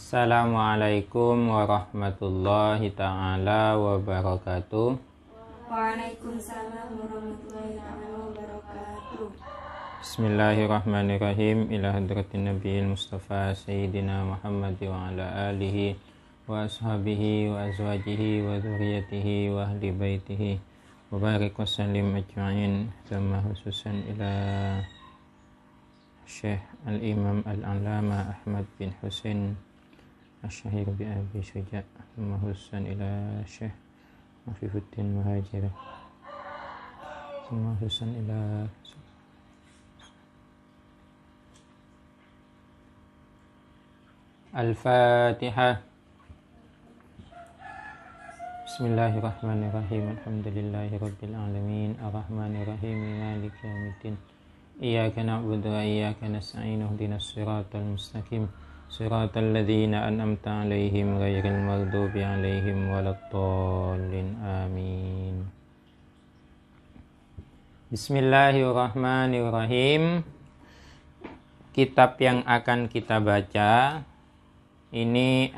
Assalamualaikum warahmatullahi ta'ala wabarakatuh. Waalaikumsalam warahmatullahi wabarakatuh. Bismillahirrahmanirrahim. Ila hadratin nabiyil mustafa sayyidina Muhammad wa ala alihi wa ashabihi wa azwajihi wa dhurriyyatihi wa ahli baitihi wa barik wa sallim ajma'in. Thumma khususan ila Syekh al-Imam al-Alama Ahmad bin Husain Asyahir bi Abi Syuja'. Thumma khususan ila Syekh Afifuddin Muhajir. Thumma khususan ila Al-Fatihah. Bismillahirrahmanirrahim. Alhamdulillahi rabbil alamin. Ar-Rahmanirrahim. Maliki yaumiddin. Iyyaka na'budu wa iyyaka nasta'in. Ihdinas siratal mustaqim. Siratal ladzina an'amta 'alaihim ghairil maghdubi 'alaihim waladdallin. Amin. Bismillahirrahmanirrahim. Kitab yang akan kita baca ini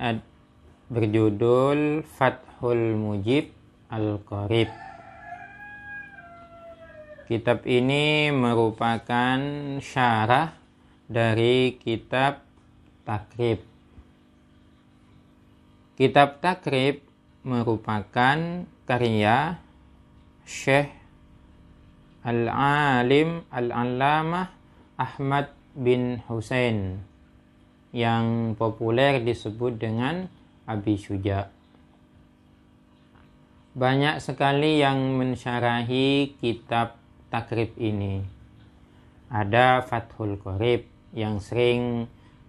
berjudul Fathul Mujib Al-Qarib. Kitab ini merupakan syarah dari kitab Takrib. Kitab Takrib merupakan karya Syekh Al-Alim Al-Allamah Ahmad bin Husain yang populer disebut dengan Abi Syuja'. Banyak sekali yang mensyarahi kitab Takrib ini. Ada Fathul Qarib yang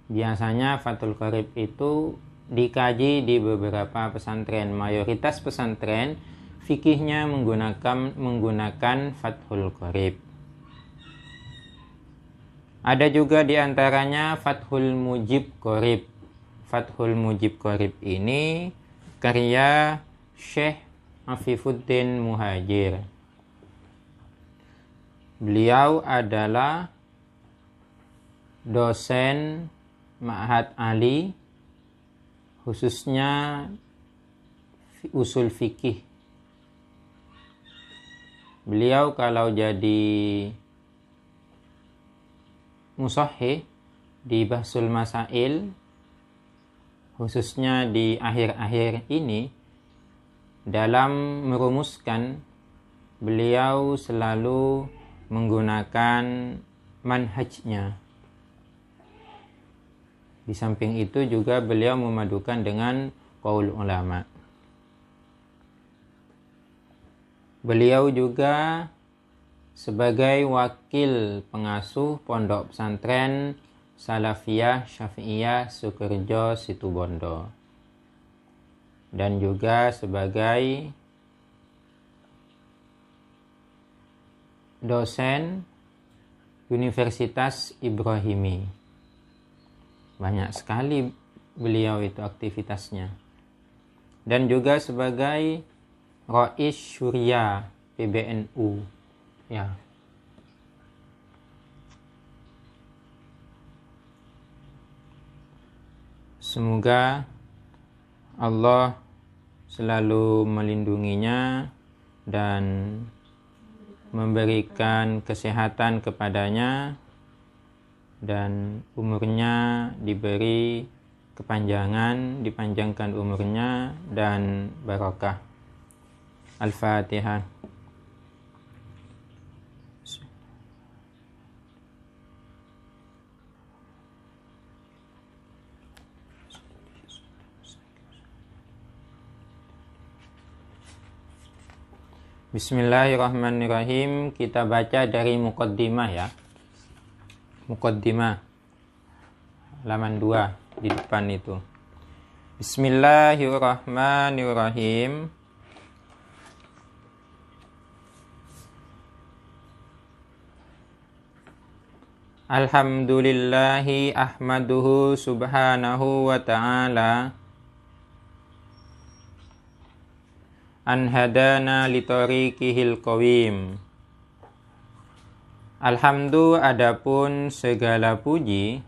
biasanya Fathul Qarib itu dikaji di beberapa pesantren. Mayoritas pesantren fikihnya menggunakan Fathul Qarib. Ada juga di antaranya Fathul Mujib Qarib. Fathul Mujib Qarib ini karya Syekh Afifuddin Muhajir. Beliau adalah dosen Ma'had Ali, khususnya usul fikih. Beliau kalau jadi musahih di Bahsul Masail, khususnya di akhir-akhir ini, dalam merumuskan, beliau selalu menggunakan manhajnya. Di samping itu juga beliau memadukan dengan qaul ulama. Beliau juga sebagai wakil pengasuh Pondok Pesantren Salafiyah Syafi'iyah Sukerjo Situbondo, dan juga sebagai dosen Universitas Ibrahimi. Banyak sekali beliau itu aktivitasnya. Dan juga sebagai Rais Syuria PBNU. Ya. Semoga Allah selalu melindunginya dan memberikan kesehatan kepadanya, dan umurnya diberi kepanjangan, dipanjangkan umurnya dan barakah. Al-Fatihah. Bismillahirrahmanirrahim. Kita baca dari muqaddimah ya. Muqaddimah halaman 2 di depan itu. Bismillahirrahmanirrahim. Alhamdulillahi ahmaduhu subhanahu wa ta'ala an hadana li tariqihil qawim. Alhamdu, adapun segala puji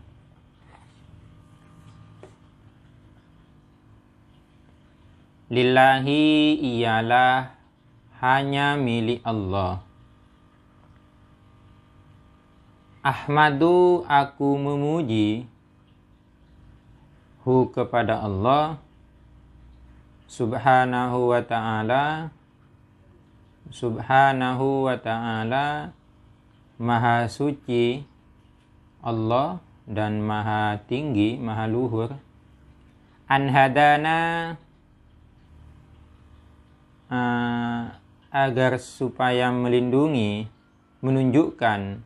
Lillahi ialah hanya milik Allah. Ahmadu aku memuji hu kepada Allah subhanahu wa ta'ala maha suci Allah dan maha tinggi, maha luhur. Anhadana agar supaya menunjukkan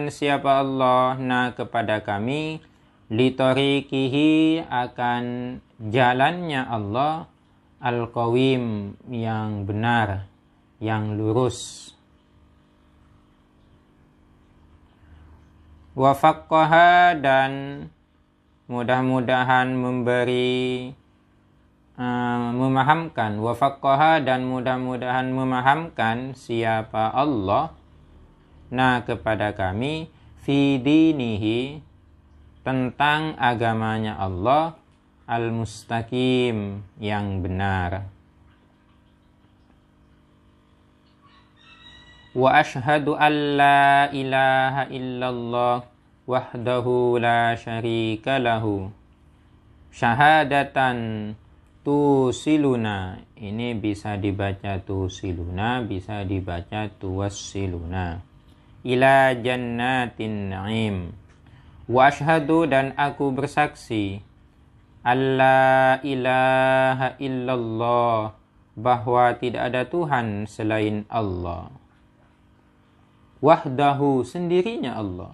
siapa Allah kepada kami, litorikihi akan jalannya Allah, al-qawim yang benar, yang lurus. Wafaqqaha dan mudah-mudahan memahamkan, wafaqqaha dan mudah-mudahan memahamkan siapa Allah kepada kami, fi dinihi tentang agamanya Allah, al-mustaqim yang benar. Wa ashhadu an la ilaha illallah wahdahu la syarika lahu syahadatan tusiluna. Ini bisa dibaca tusiluna, bisa dibaca tuwassiluna. Ila jannatin na'im. Wa ashhadu dan aku bersaksi alla ilaha illallah bahwa tidak ada Tuhan selain Allah. Wahdahu sendirinya Allah.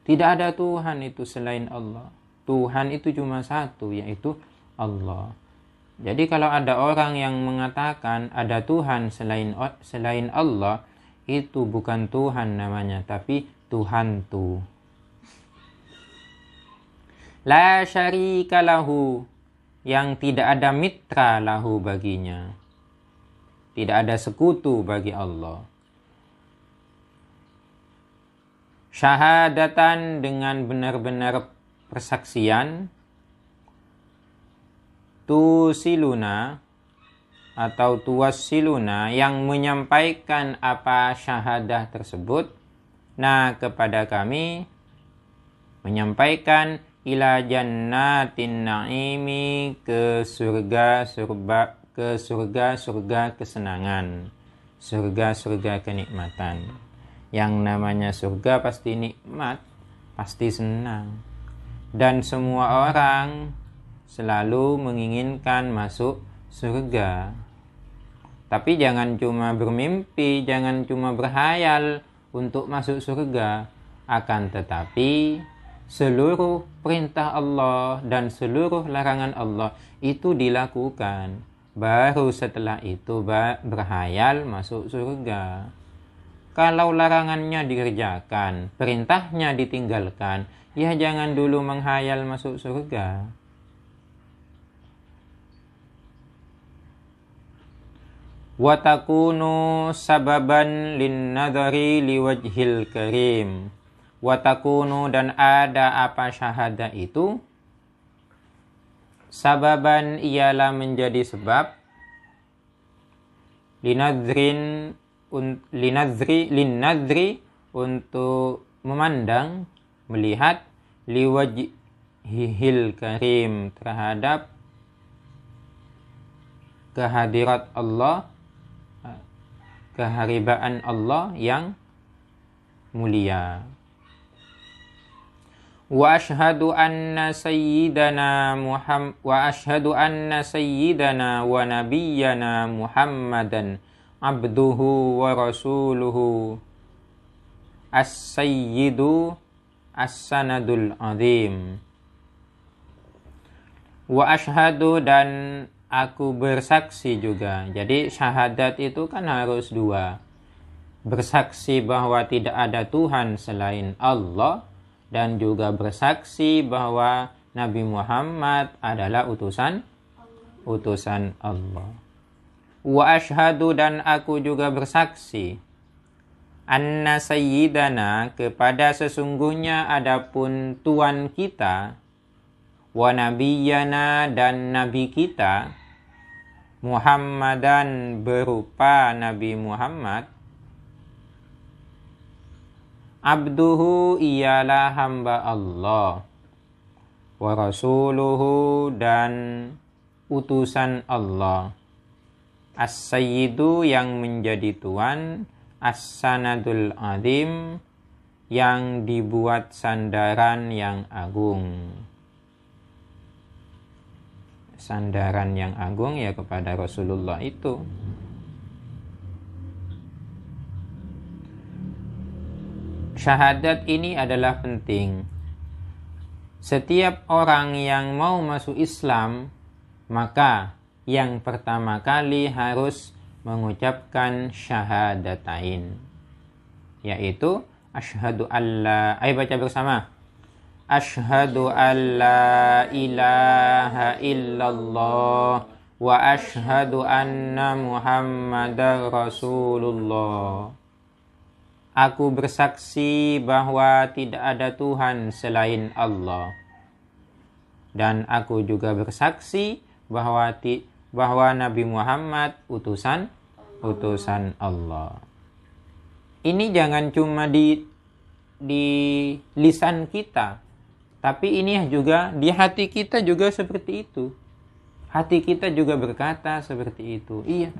Tidak ada Tuhan itu selain Allah. Tuhan itu cuma satu, yaitu Allah. Jadi kalau ada orang yang mengatakan ada Tuhan selain Allah, itu bukan Tuhan namanya, tapi Tuhantu. La syarika lahu, yang tidak ada mitra lahu baginya. Tidak ada sekutu bagi Allah. Syahadatan dengan benar-benar persaksian. Tusiluna atau tuwassiluna yang menyampaikan apa syahadah tersebut kepada kami, menyampaikan ila jannatin na'imi ke surga kesenangan, surga kenikmatan. Yang namanya surga pasti nikmat, pasti senang. Dan semua orang selalu menginginkan masuk surga. Tapi jangan cuma bermimpi, jangan cuma berhayal untuk masuk surga. Akan tetapi seluruh perintah Allah dan seluruh larangan Allah itu dilakukan. Baru setelah itu berhayal masuk surga. Kalau larangannya dikerjakan, perintahnya ditinggalkan, ya jangan dulu menghayal masuk surga. Watakunu sababan linnadhari liwajhil karim. Watakunu dan ada apa syahadah itu? Sababan ialah menjadi sebab. Linnadri untuk memandang, melihat, liwajhil karim terhadap kehadirat Allah, keharibaan Allah yang mulia. Wa ashhadu anna sayyidana wa nabiyyana Muhammadan abduhu wa rasuluhu as-sayyidu as-sanadul azim. Wa ashhadu dan aku bersaksi juga. Jadi syahadat itu kan harus dua. Bersaksi bahwa tidak ada Tuhan selain Allah, dan juga bersaksi bahwa Nabi Muhammad adalah utusan Allah. Wa ashhadu dan aku juga bersaksi anna sayyidana kepada sesungguhnya adapun Tuhan kita, wa nabiyyana dan nabi kita, Muhammadan berupa Nabi Muhammad, abduhu ialah hamba Allah, wa rasuluhu dan utusan Allah, as-sayyidu yang menjadi tuan, as-sanadul azim yang dibuat sandaran yang agung. Sandaran yang agung ya kepada Rasulullah itu. Syahadat ini adalah penting. Setiap orang yang mau masuk Islam, maka yang pertama kali harus mengucapkan syahadatain, yaitu asyhadu alla, ayo baca bersama. Asyhadu alla ilaha illallah wa asyhadu anna Muhammadar Rasulullah. Aku bersaksi bahwa tidak ada Tuhan selain Allah. Dan aku juga bersaksi bahwa Nabi Muhammad utusan Allah. Ini jangan cuma di lisan kita, tapi ini juga di hati kita juga seperti itu. Hati kita juga berkata seperti itu. Iya,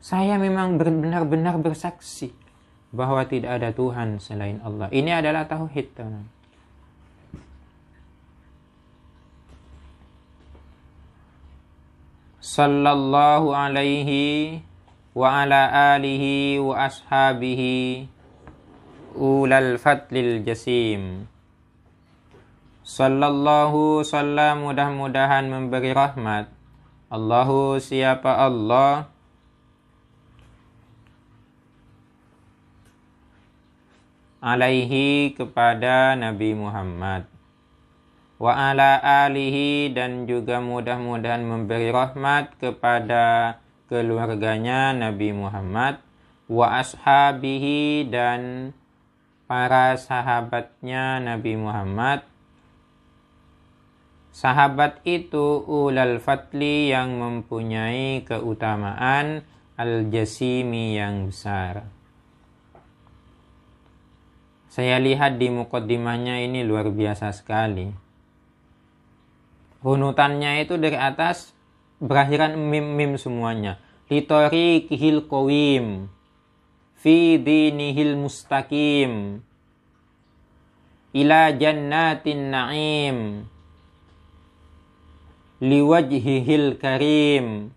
saya memang benar-benar bersaksi bahwa tidak ada Tuhan selain Allah. Ini adalah tauhid, teman. Sallallahu alaihi wa ala alihi wa ashabihi ulal fadlil jasim. Sallallahu sallam, mudah-mudahan memberi rahmat. Allahu, siapa Allah, alaihi kepada Nabi Muhammad, wa ala alihi dan juga mudah-mudahan memberi rahmat kepada keluarganya Nabi Muhammad, wa ashabihi dan para sahabatnya Nabi Muhammad. Sahabat itu ulal fadli yang mempunyai keutamaan, al-jasimi yang besar. Saya lihat di muqaddimahnya ini luar biasa sekali. Runutannya itu dari atas berakhiran mim semuanya. Litoriqihil qawim, fi dinihil mustaqim, ila jannatin na'im, liwajhihil karim,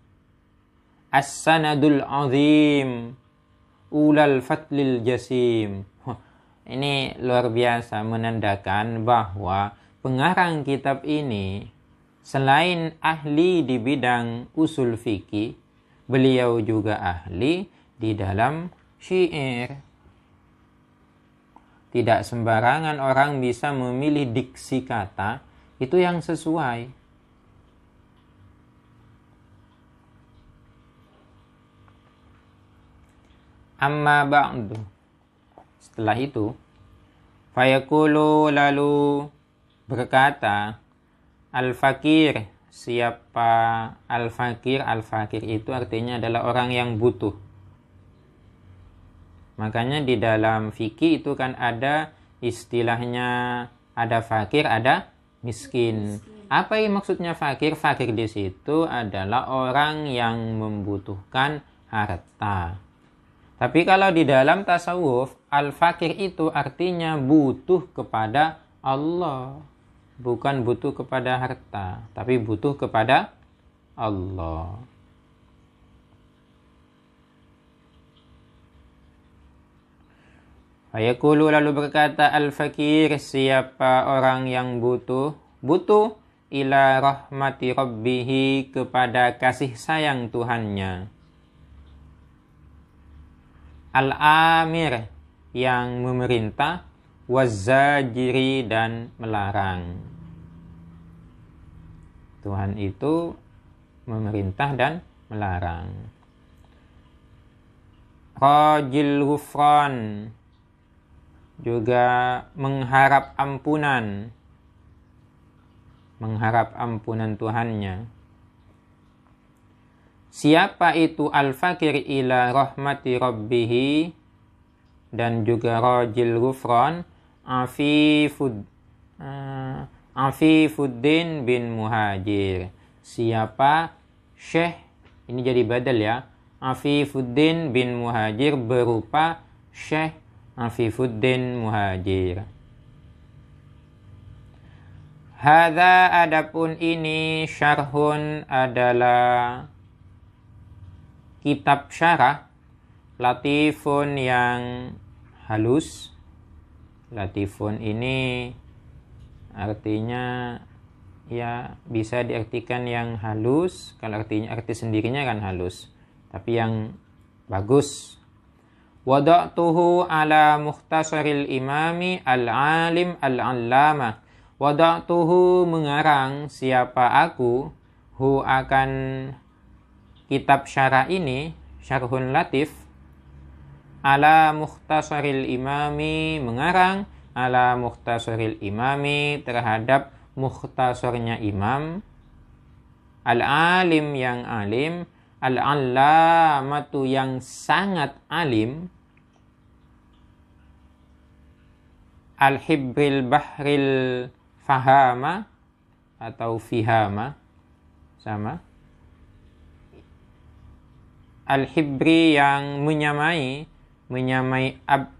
as-sanadul azim, ulal fatlil jasim. Ini luar biasa, menandakan bahwa pengarang kitab ini selain ahli di bidang usul fikih, beliau juga ahli di dalam syair. Tidak sembarangan orang bisa memilih diksi kata itu yang sesuai. Amma ba'du, setelah itu fayaqulu, lalu berkata al-fakir. Siapa al-fakir? Al-fakir itu artinya adalah orang yang butuh. Makanya di dalam fikih itu kan ada istilahnya, ada fakir, ada miskin. Apa yang maksudnya fakir? Fakir di situ adalah orang yang membutuhkan harta. Tapi kalau di dalam tasawuf, al-fakir itu artinya butuh kepada Allah. Bukan butuh kepada harta, tapi butuh kepada Allah. Fayaqulu, lalu berkata al-fakir, siapa orang yang butuh ila rahmati rabbihi, kepada kasih sayang Tuhannya. Al-amir, yang memerintah, wazajiri, dan melarang. Tuhan itu memerintah dan melarang. Rajil ghufran, juga mengharap ampunan Tuhannya. Siapa itu al-fakir ila rahmati rabbihi dan juga rajil ghufran Afifuddin bin Muhajir. Siapa Syekh, ini jadi badal ya, Afifuddin bin Muhajir berupa Syekh Afifuddin Muhajir. Hadza adapun ini syarhun adalah kitab syarah latifun yang halus. Latifun ini artinya ya bisa diartikan yang halus, kalau arti sendirinya kan halus, tapi yang bagus. Wada'tuhu ala mukhtasaril imami al-alim al-allama. Wada'tuhu mengarang siapa aku hu akan kitab syarah ini, syarhun latif, ala mukhtasaril imami, mengarang ala mukhtasaril imami terhadap mukhtasarnya imam, al-alim yang alim, al-allamatu yang sangat alim, al-hibril bahril fahama atau fihama sama, al-hibri yang menyamai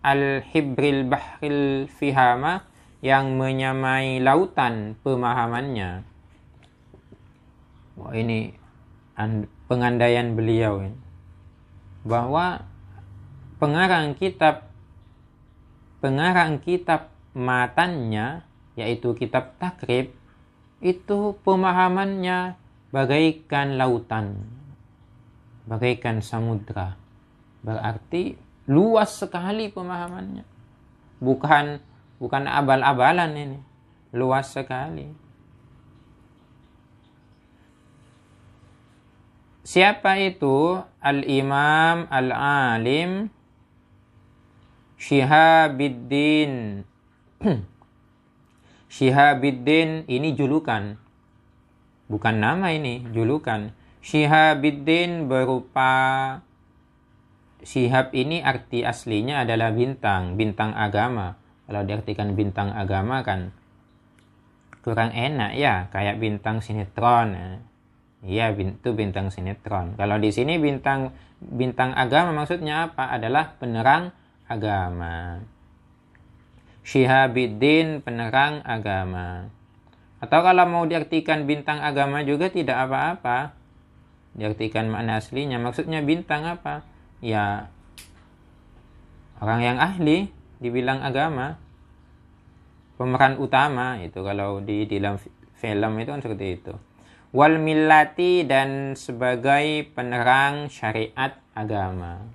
al-hibril bahril fihama yang menyamai lautan pemahamannya. Wah, ini pengandaian beliau ini, bahwa pengarang kitab matannya yaitu kitab takrib itu pemahamannya bagaikan lautan, bagaikan samudra. Berarti luas sekali pemahamannya. Bukan abal-abalan ini. Luas sekali. Siapa itu? Al-Imam Al-Alim Syihabuddin. Syihabuddin ini julukan. Bukan nama ini, julukan. Syihabuddin berupa, Syihab ini arti aslinya adalah bintang agama. Kalau diartikan bintang agama kan kurang enak ya, kayak bintang sinetron. Iya, itu bintang sinetron. Kalau di sini bintang agama maksudnya apa? Adalah penerang agama. Syihabuddin, penerang agama. Atau kalau mau diartikan bintang agama juga tidak apa-apa. Diartikan makna aslinya. Maksudnya bintang apa? Ya, orang yang ahli dibilang agama. Pemeran utama itu kalau di dalam film itu kan seperti itu. Wal millati, dan sebagai penerang syariat agama.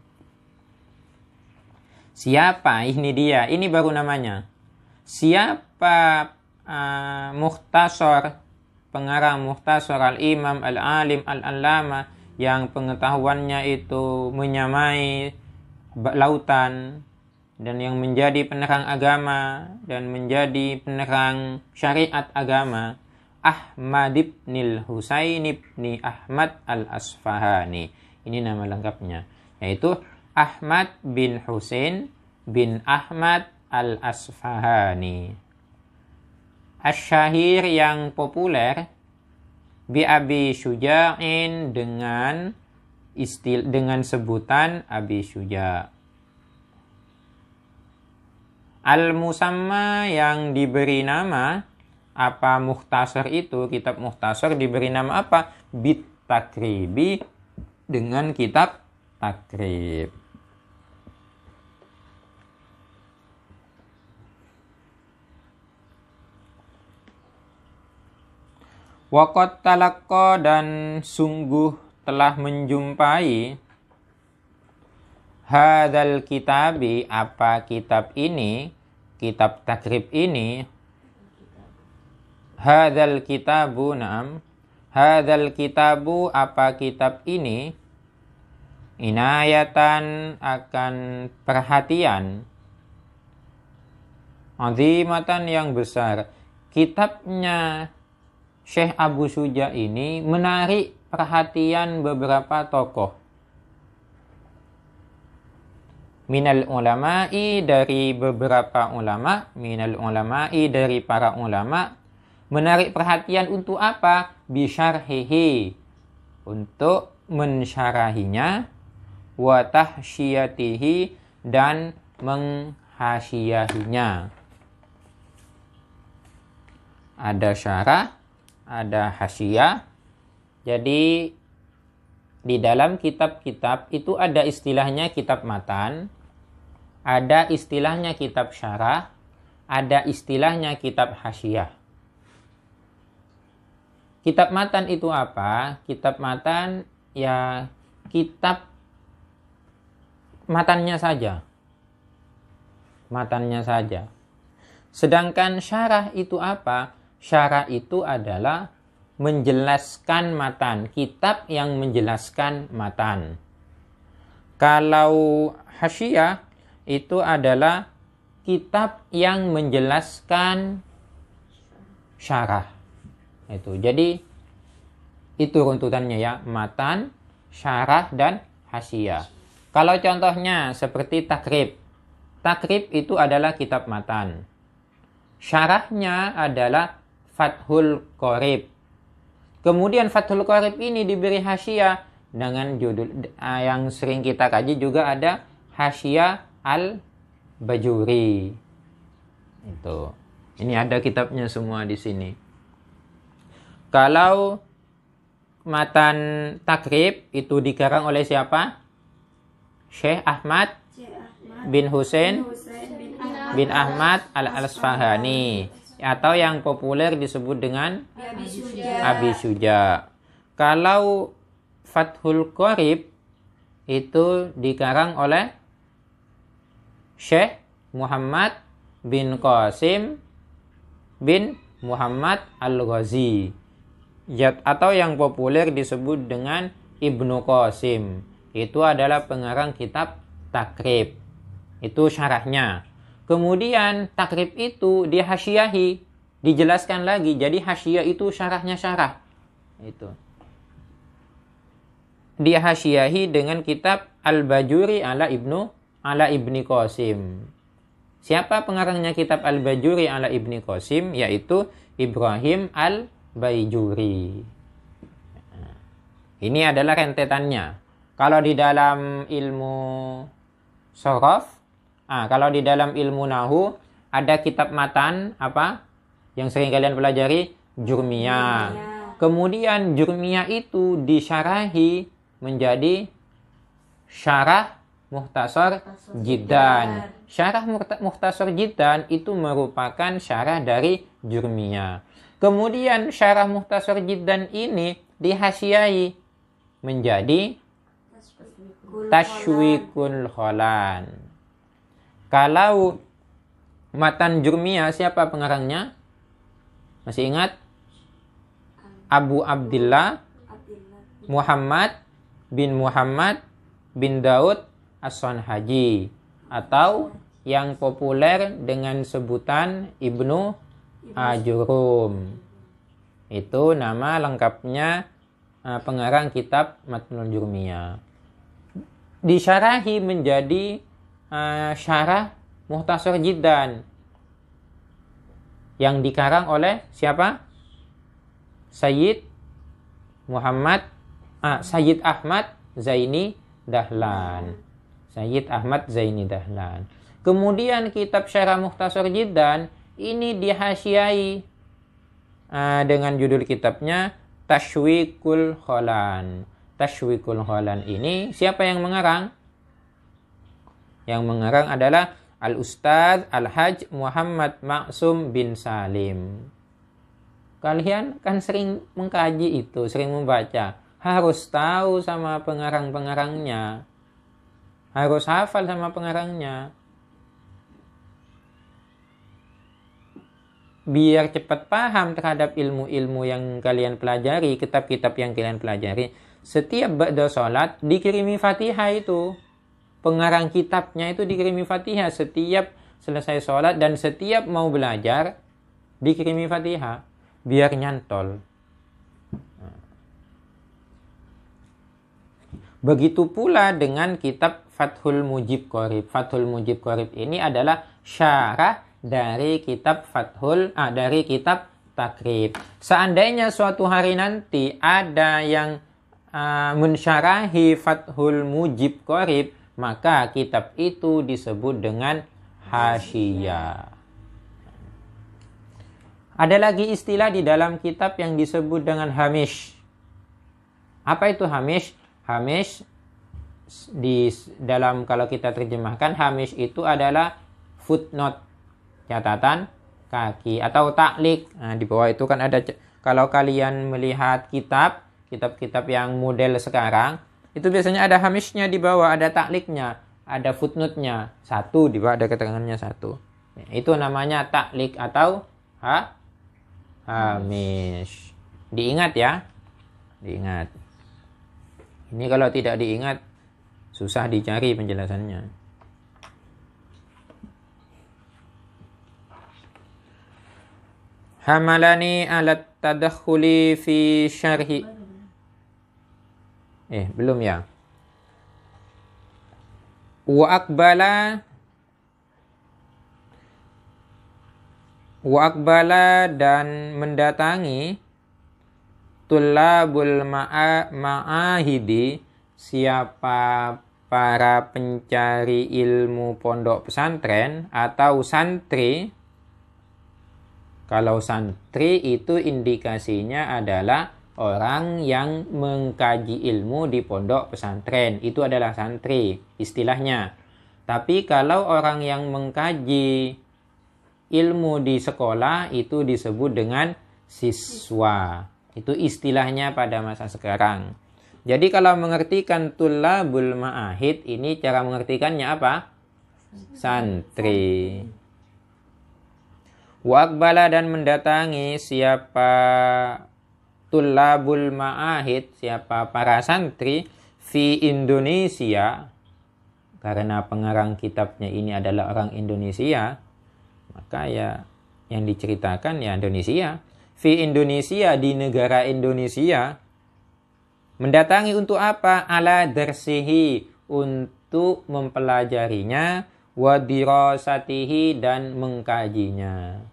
Siapa? Ini dia. Ini baru namanya. Siapa mukhtasar, pengarang mukhtasar al-imam al-alim al-allama yang pengetahuannya itu menyamai lautan dan yang menjadi penerang agama dan menjadi penerang syariat agama, Ahmad ibnil Husain ibni Ahmad al-Asfahani. Ini nama lengkapnya, yaitu Ahmad bin Husain bin Ahmad al-Asfahani. Asy-syahir yang populer bi Abi Syuja'in dengan sebutan Abi Syuja'. Al-musamma yang diberi nama apa mukhtasar itu, kitab mukhtasar diberi nama apa? Bit takribi, dengan kitab takrib. Waqad talaqqa, dan sungguh telah menjumpai hadzal kitabi, apa kitab ini, kitab takrib ini, hadzal kitabu, na'am, hadzal kitabu, apa kitab ini, inayatan, akan perhatian, azimatan, yang besar. Kitabnya Syekh Abu Syuja ini menarik perhatian beberapa tokoh. Minal ulama'i, dari beberapa ulama, minal ulama'i, dari para ulama, menarik perhatian untuk apa? Bisyarhihi, untuk mensyarahinya, wa tahsyiyatihi, dan menghasyiahinya. Ada syarah, ada hasyiyah. Jadi di dalam kitab-kitab itu ada istilahnya kitab matan, ada istilahnya kitab syarah, ada istilahnya kitab hasyiyah. Kitab matan itu apa? Kitab matan ya kitab matannya saja. Matannya saja. Sedangkan syarah itu apa? Syarah itu adalah menjelaskan matan, kitab yang menjelaskan matan. Kalau hasyiyah itu adalah kitab yang menjelaskan syarah. Itu. Jadi itu runtutannya ya, matan, syarah, dan hasyiyah. Kalau contohnya seperti takrib. Takrib itu adalah kitab matan. Syarahnya adalah Fathul Qorib. Kemudian Fathul Qorib ini diberi hasyiyah dengan judul yang sering kita kaji juga ada Hasyiyah Al-Bajuri. Itu. Ini ada kitabnya semua di sini. Kalau matan takrib itu dikarang oleh siapa? Syekh Ahmad bin Husain bin Ahmad Al-Asfahani, atau yang populer disebut dengan Abi Syuja. Kalau Fathul Qorib itu dikarang oleh Syekh Muhammad bin Qasim bin Muhammad Al-Ghazi, atau yang populer disebut dengan Ibnu Qasim. Itu adalah pengarang kitab takrib. Itu syarahnya. Kemudian takrib itu dihasyiahi, dijelaskan lagi. Jadi hasyiyah itu syarahnya syarah. Itu. Dihasyiahi dengan kitab Al-Bajuri ala Ibni Qasim. Siapa pengarangnya kitab Al-Bajuri ala Ibni Qasim? Yaitu Ibrahim Al-Baijuri. Ini adalah rentetannya. Kalau di dalam ilmu sorof, kalau di dalam ilmu nahu ada kitab matan apa yang sering kalian pelajari? Jurmiyah. Kemudian Jurmiyah itu disyarahi menjadi syarah Mukhtasar Jiddan. Syarah Mukhtasar Jiddan itu merupakan syarah dari Jurmiyah. Kemudian syarah Mukhtasar Jiddan ini dihasyiahi menjadi Tashwiqul Kholan. Kalau matan Jurmiyah siapa pengarangnya? Masih ingat? Abu Abdillah Muhammad bin Daud As-Sanhaji, atau yang populer dengan sebutan Ibnu Ajurum. Itu nama lengkapnya pengarang kitab Matnul Jurmiyah. Disyarahi menjadi syarah Mukhtasar Jiddan yang dikarang oleh siapa? Sayyid Ahmad Zaini Dahlan. Sayyid Ahmad Zaini Dahlan. Kemudian kitab syarah Mukhtasar Jiddan ini dihasyiahi dengan judul kitabnya Tashwiqul Kholan. Tashwiqul Kholan ini siapa yang mengarang? Yang mengarang adalah Al-Ustadz Al-Hajj Muhammad Maksum bin Salim. Kalian kan sering mengkaji itu, sering membaca. Harus tahu sama pengarang-pengarangnya. Harus hafal sama pengarangnya. Biar cepat paham terhadap ilmu-ilmu yang kalian pelajari, kitab-kitab yang kalian pelajari. Setiap ba'da sholat dikirimi Fatihah itu. Pengarang kitabnya itu dikirimi Fatihah setiap selesai sholat, dan setiap mau belajar dikirimi Fatihah biar nyantol. Begitu pula dengan kitab Fathul Mujib Qorib. Fathul Mujib Qorib ini adalah syarah dari kitab dari kitab Takrib. Seandainya suatu hari nanti ada yang mensyarahi Fathul Mujib Qorib, maka kitab itu disebut dengan hasyiyah. Ada lagi istilah di dalam kitab yang disebut dengan hamish. Apa itu hamish? Hamish di dalam, kalau kita terjemahkan, hamish itu adalah footnote, catatan kaki atau taklik. Nah, di bawah itu kan ada, kalau kalian melihat kitab-kitab yang model sekarang, itu biasanya ada hamishnya di bawah, ada takliknya, ada footnote-nya. Satu, di bawah ada keterangannya satu. Itu namanya taklik atau hamish. Diingat ya. Diingat. Ini kalau tidak diingat, susah dicari penjelasannya. Hamalani alat tadakhuli fi syarhi. Belum ya. Wa akbala dan mendatangi tullabul ma'ahidi, siapa para pencari ilmu pondok pesantren atau santri. Kalau santri itu indikasinya adalah orang yang mengkaji ilmu di pondok pesantren. Itu adalah santri istilahnya. Tapi kalau orang yang mengkaji ilmu di sekolah itu disebut dengan siswa. Itu istilahnya pada masa sekarang. Jadi kalau mengertikan tullabul ma'ahid, ini cara mengertikannya apa? Santri. Wa akbala dan mendatangi siapa tullabul ma'ahid, siapa para santri fi Indonesia, karena pengarang kitabnya ini adalah orang Indonesia, maka ya yang diceritakan ya Indonesia. Fi Indonesia, di negara Indonesia. Mendatangi untuk apa? Ala darsihi, untuk mempelajarinya, wa dirasatihi, dan mengkajinya.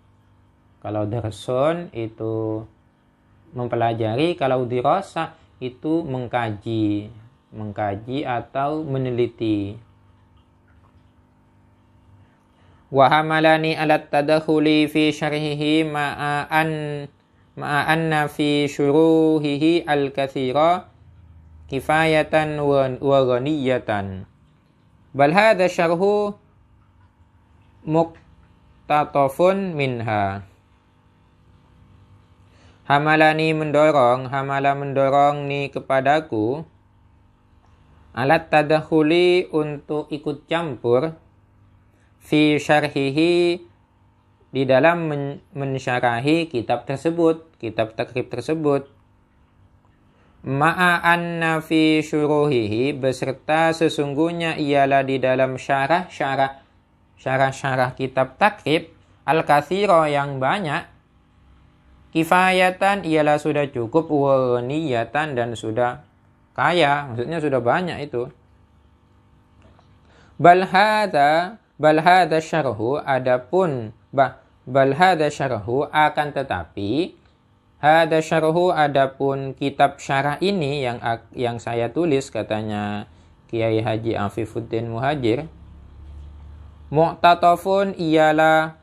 Kalau darsun itu mempelajari, kalau dirasah itu mengkaji atau meneliti. Wa hamalani alat tadakhuli fi syarhihi ma'anna fi syuruhihi al-katsira kifayatan wa ghaniyatan. Bal hadha syarhu muqtatafun minha. Hamala mendorong ni kepadaku alat tadakhuli, untuk ikut campur fi syarhihi, di dalam mensyarahi kitab tersebut, kitab takrib tersebut. Ma'anna fi syuruhihi, beserta sesungguhnya ialah di dalam syarah kitab takrib al-katsira, yang banyak. Kifayatan ialah sudah cukup, wa niyatan dan sudah kaya, maksudnya sudah banyak itu. Bal hadza syarhu, adapun bal hadza syarhu, akan tetapi hadza syarhu, adapun kitab syarah ini yang saya tulis, katanya Kiai Haji Afifuddin Muhajir, muqtatafun ialah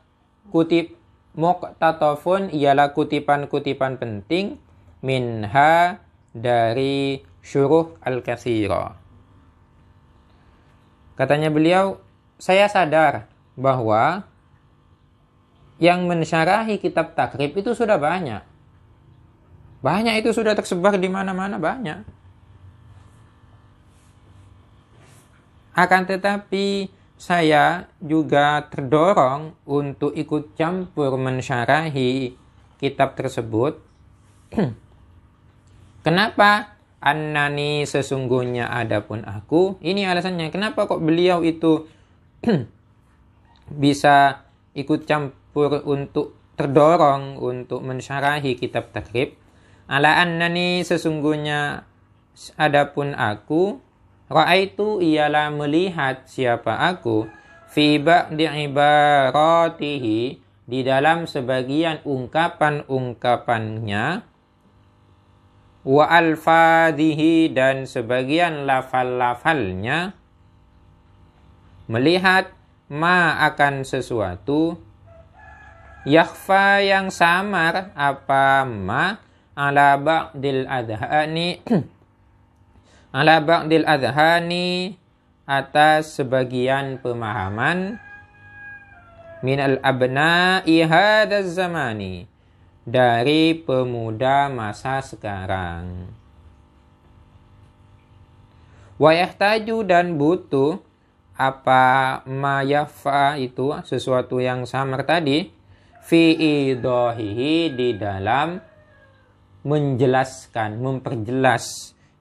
kutipan-kutipan penting, minha, dari syuruh al-katsira. Katanya beliau, saya sadar bahwa yang mensyarahi kitab takrib itu sudah banyak. Banyak, itu sudah tersebar di mana-mana, banyak. Akan tetapi saya juga terdorong untuk ikut campur mensyarahi kitab tersebut. Kenapa? Annani, sesungguhnya adapun aku. Ini alasannya. Kenapa kok beliau itu bisa ikut campur untuk terdorong untuk mensyarahi kitab takrib? Ala annani sesungguhnya adapun aku, ra'aitu ialah melihat siapa aku, fi ba'di ibaratihi di dalam sebagian ungkapan-ungkapannya, wa alfadhihi dan sebagian lafal-lafalnya, melihat ma akan sesuatu, yakhfa yang samar apa ma ala ba'dil adhani ala ba'dil adhani atas sebagian pemahaman, minal abna'i hadaz zamani dari pemuda masa sekarang. Wa yahtaju dan butuh apa ma yakhfa itu sesuatu yang samar tadi, fi idahihi di dalam menjelaskan,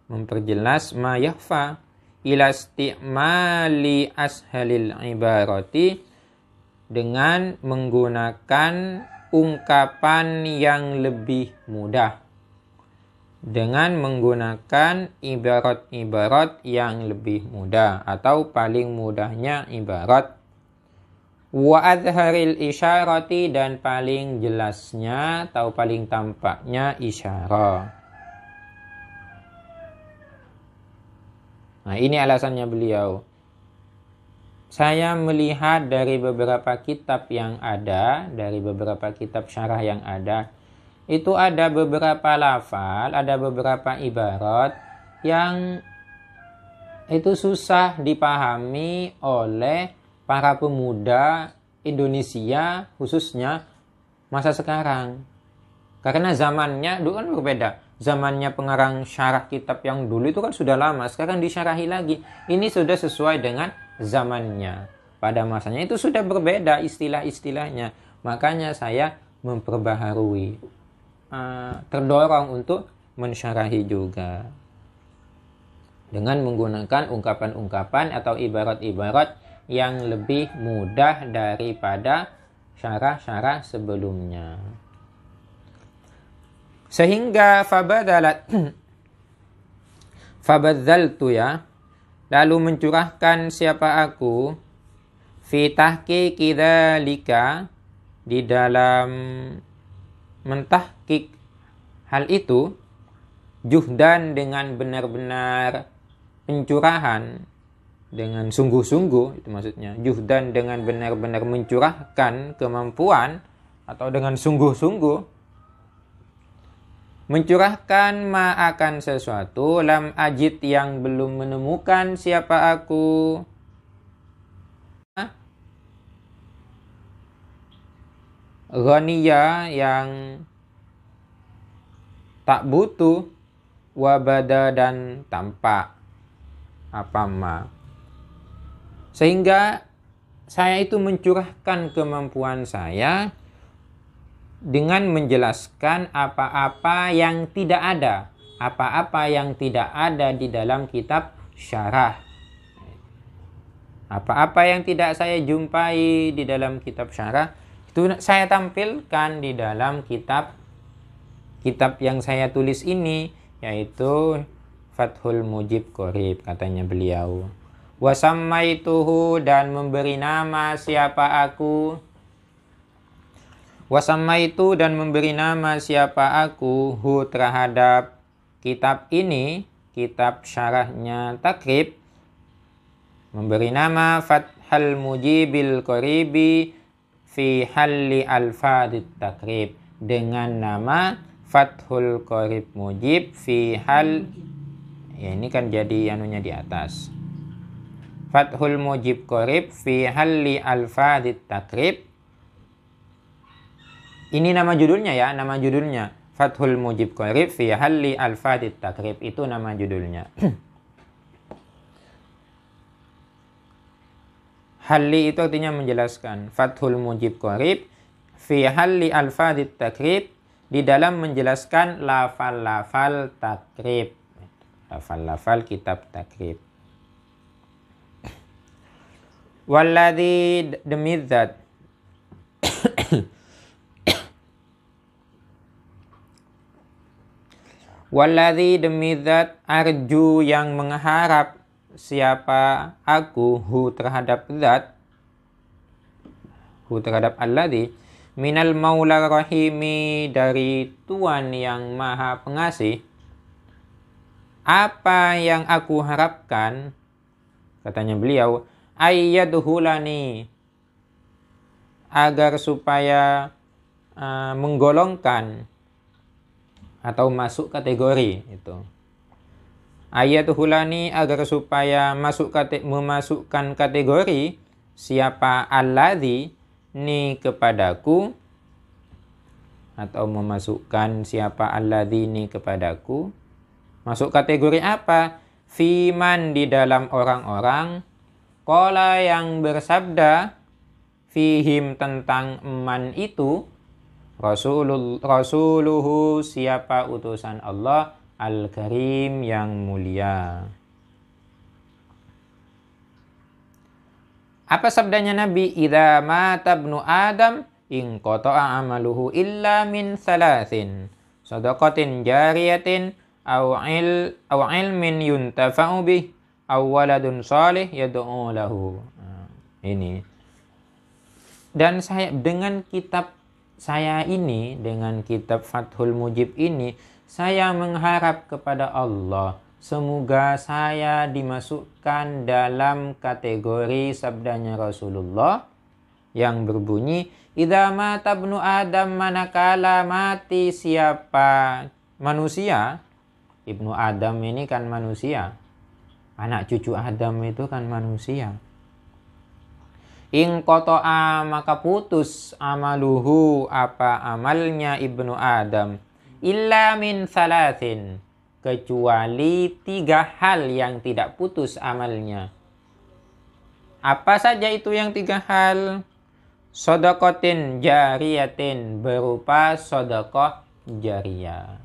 memperjelas ma yakhfa ila isti'mali ashalil ibarati dengan menggunakan ungkapan yang lebih mudah, dengan menggunakan ibarat-ibarat yang lebih mudah atau paling mudahnya ibarat, wa adharil isyarati dan paling jelasnya atau paling tampaknya isyarah. Nah, ini alasannya beliau. Saya melihat dari beberapa kitab yang ada, dari beberapa kitab syarah yang ada, itu ada beberapa lafal, ada beberapa ibarat yang itu susah dipahami oleh para pemuda Indonesia, khususnya masa sekarang. Karena zamannya dulu kan berbeda. Zamannya pengarang syarah kitab yang dulu itu kan sudah lama, sekarang disyarahi lagi. Ini sudah sesuai dengan zamannya. Pada masanya itu sudah berbeda istilah-istilahnya. Makanya saya memperbaharui, terdorong untuk mensyarahi juga dengan menggunakan ungkapan-ungkapan atau ibarat-ibarat yang lebih mudah daripada syarah-syarah sebelumnya. Sehingga fabadzaltu ya, lalu mencurahkan siapa aku, fi tahqiqi dzalika di dalam mentahqiq hal itu, juhdan dengan benar-benar pencurahan, dengan sungguh-sungguh, itu maksudnya juhdan dengan benar-benar mencurahkan kemampuan atau dengan sungguh-sungguh, mencurahkan ma akan sesuatu, lam ajid yang belum menemukan siapa aku, ghaniya yang tak butuh, wabada dan tampak apa ma. Sehingga saya itu mencurahkan kemampuan saya dengan menjelaskan apa-apa yang tidak ada, apa-apa yang tidak ada di dalam kitab syarah, apa-apa yang tidak saya jumpai di dalam kitab syarah, itu saya tampilkan di dalam kitab yang saya tulis ini, yaitu Fathul Mujib Qorib, katanya beliau. Wasammaituhu dan memberi nama siapa aku, wasammaitu dan memberi nama siapa aku hu terhadap kitab ini, kitab syarahnya Takrib, memberi nama Fathul Mujibil Qoribi fi halli alfadit Takrib, dengan nama Fathul Qorib Mujib fi hal, ya ini kan jadi anunya di atas, Fathul Mujib Qorib fi halli alfadit Takrib. Ini nama judulnya ya, nama judulnya Fathul Mujib Qorib fi halli alfadit Takrib, itu nama judulnya. Halli itu artinya menjelaskan. Fathul Mujib Qorib fi halli alfadit Takrib, di dalam menjelaskan lafal-lafal takrib, lafal-lafal kitab takrib. Walladzi demi zat Walladzi demi zat arju yang mengharap siapa aku hu terhadap zat, hu terhadap alladzi, minal maula rahimi dari Tuhan yang maha pengasih. Apa yang aku harapkan, katanya beliau, ayyadhulani, agar supaya menggolongkan atau masuk kategori itu. Ayyadhulani, agar supaya memasukkan kategori siapa alladzi ni kepadaku, atau memasukkan siapa alladzi ni kepadaku. Masuk kategori apa? Fiman, di dalam orang-orang, qala yang bersabda, fihim tentang man itu, rasuluhu siapa utusan Allah, al-karim yang mulia. Apa sabdanya Nabi? Idza mata ibnu Adam in qata'a amaluhu illa min salasin, sadaqatin jariyatin aw ilmin yuntafa'u bih aw waladun salih yad'u lahu. Ini. Dan saya dengan kitab saya ini, dengan kitab Fathul Mujib ini, saya mengharap kepada Allah semoga saya dimasukkan dalam kategori sabdanya Rasulullah yang berbunyi, idza mata ibnu Adam, manakala mati siapa manusia. Ibnu Adam ini kan manusia, anak cucu Adam itu kan manusia. In qata'a, maka putus amaluhu, apa amalnya ibnu Adam, illa min salasin, kecuali 3 hal yang tidak putus amalnya. Apa saja itu yang 3 hal? Shadaqatin jariyatin, berupa sedekah jariyah.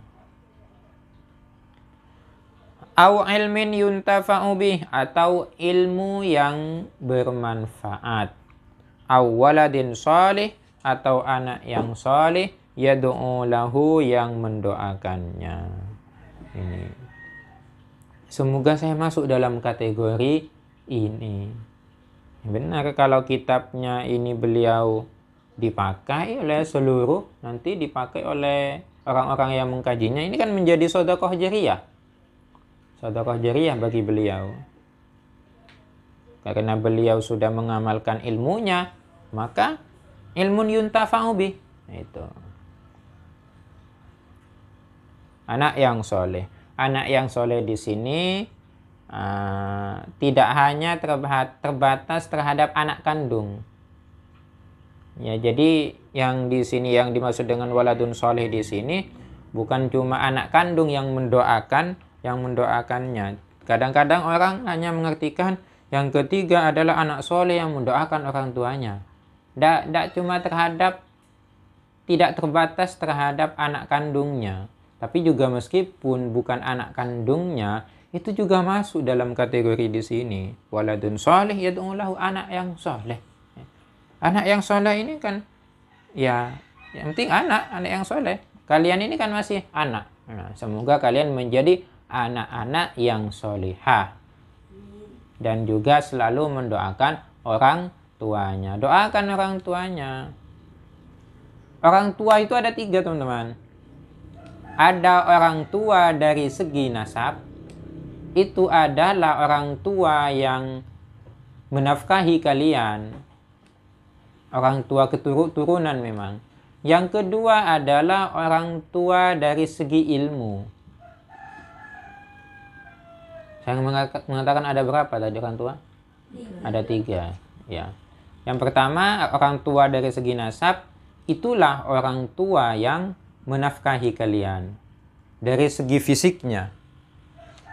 Au ilmin yuntafa'u bih, atau ilmu yang bermanfaat. Au waladin salih, atau anak yang salih, yad'u lahu, yang mendoakannya. Ini. Semoga saya masuk dalam kategori ini. Benar, kalau kitabnya ini beliau dipakai oleh seluruh, nanti dipakai oleh orang-orang yang mengkajinya, ini kan menjadi sedekah jariyah. Sedekah jariyah bagi beliau. Karena beliau sudah mengamalkan ilmunya, maka ilmun yuntafa'u bih. Itu. Anak yang soleh. Anak yang soleh di sini tidak hanya terbatas terhadap anak kandung. Ya, jadi yang di sini yang dimaksud dengan waladun soleh di sini bukan cuma anak kandung yang mendoakannya. Kadang-kadang orang hanya mengartikan yang ketiga adalah anak soleh yang mendoakan orang tuanya. Tidak cuma tidak terbatas terhadap anak kandungnya, tapi juga meskipun bukan anak kandungnya, itu juga masuk dalam kategori di sini. Waladun soleh yad'u lahu, anak yang soleh. Anak yang soleh ini kan, ya yang penting anak yang soleh. Kalian ini kan masih anak. Nah, semoga kalian menjadi anak-anak yang solihah. Dan juga selalu mendoakan orang tuanya. Doakan orang tuanya. Orang tua itu ada 3, teman-teman. Ada orang tua dari segi nasab. Itu adalah orang tua yang menafkahi kalian. Orang tua keturunan memang. Yang kedua adalah orang tua dari segi ilmu. Saya mengatakan ada berapa tadi orang tua? Ada 3. Ya. Yang pertama, orang tua dari segi nasab, itulah orang tua yang menafkahi kalian dari segi fisiknya.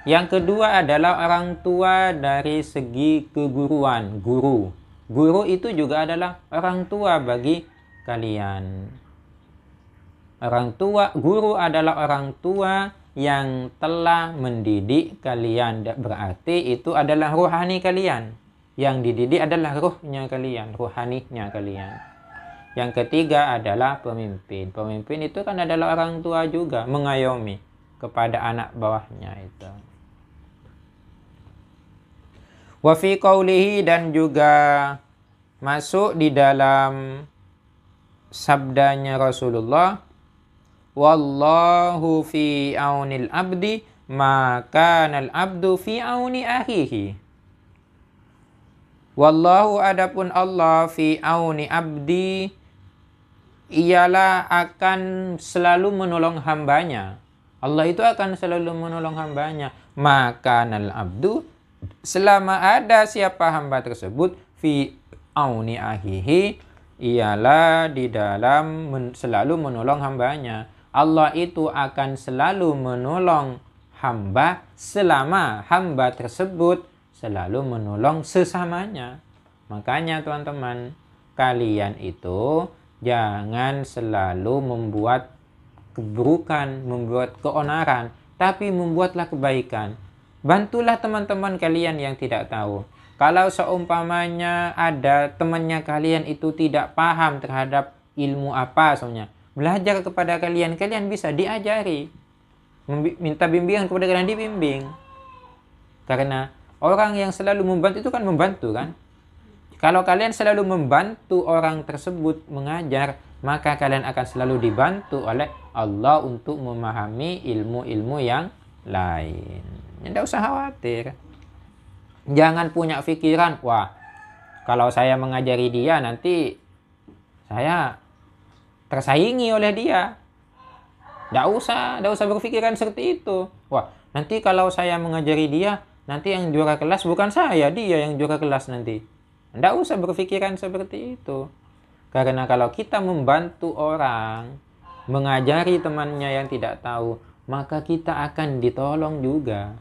Yang kedua adalah orang tua dari segi keguruan, guru. Guru itu juga adalah orang tua bagi kalian. Guru adalah orang tua yang telah mendidik kalian. Berarti itu adalah ruhani kalian. Yang dididik adalah ruhnya kalian, ruhaninya kalian. Yang ketiga adalah pemimpin. Pemimpin itu kan adalah orang tua juga, mengayomi. kepada anak bawahnya itu. Wa fi qaulihi, dan juga masuk di dalam sabdanya Rasulullah, wallahu fi aunil abdi maka kanal abdu fi auni akhihi. Wallahu, adapun Allah, fi auni abdi, ialah akan selalu menolong hambanya. Allah itu akan selalu menolong hambanya. Maka kanal abdu, selama ada siapa hamba tersebut, fi auni akhihi, ialah di dalam selalu menolong hambanya. Allah itu akan selalu menolong hamba selama hamba tersebut selalu menolong sesamanya. Makanya teman-teman, kalian itu jangan selalu membuat keburukan, membuat keonaran, tapi membuatlah kebaikan. Bantulah teman-teman kalian yang tidak tahu. Kalau seumpamanya ada temannya kalian itu tidak paham terhadap ilmu apa, soalnya belajar kepada kalian, kalian bisa diajari. Minta bimbingan kepada kalian, dibimbing. Karena orang yang selalu membantu itu kan membantu kan. Kalau kalian selalu membantu orang tersebut mengajar, maka kalian akan selalu dibantu oleh Allah untuk memahami ilmu-ilmu yang lain. Tidak usah khawatir. Jangan punya pikiran, wah, kalau saya mengajari dia nanti saya tersaingi oleh dia. Tidak usah berpikiran seperti itu. Wah, nanti kalau saya mengajari dia, nanti yang juara kelas bukan saya, dia yang juara kelas nanti. Tidak usah berpikiran seperti itu. Karena kalau kita membantu orang, mengajari temannya yang tidak tahu, maka kita akan ditolong juga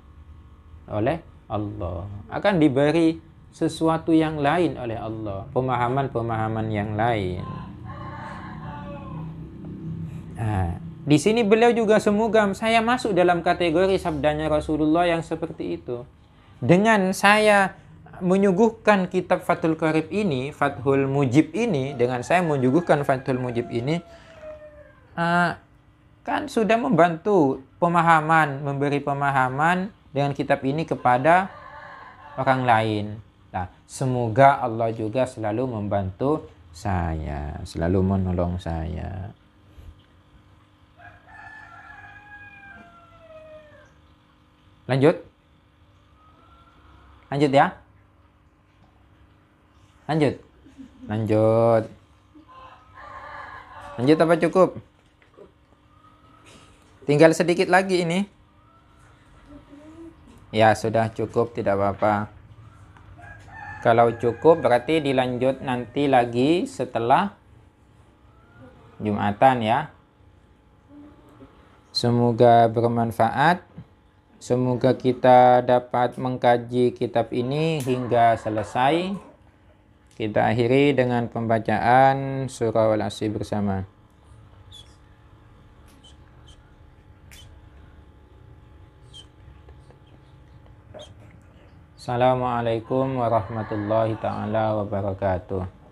oleh Allah. Akan diberi sesuatu yang lain oleh Allah. Pemahaman-pemahaman yang lain. Nah, di sini beliau juga semoga saya masuk dalam kategori sabdanya Rasulullah yang seperti itu. Dengan saya menyuguhkan kitab Fathul Qarib ini, Fathul Mujib ini, dengan saya menyuguhkan Fathul Mujib ini, kan sudah membantu pemahaman, memberi pemahaman dengan kitab ini kepada orang lain. Nah, semoga Allah juga selalu membantu saya, selalu menolong saya. Lanjut ya. Lanjut apa cukup? Tinggal sedikit lagi ini. Ya, sudah cukup, tidak apa-apa. Kalau cukup berarti dilanjut nanti lagi setelah Jumatan ya. Semoga bermanfaat. Semoga kita dapat mengkaji kitab ini hingga selesai. Kita akhiri dengan pembacaan surah Al-Asr bersama. Assalamualaikum warahmatullahi ta'ala wabarakatuh.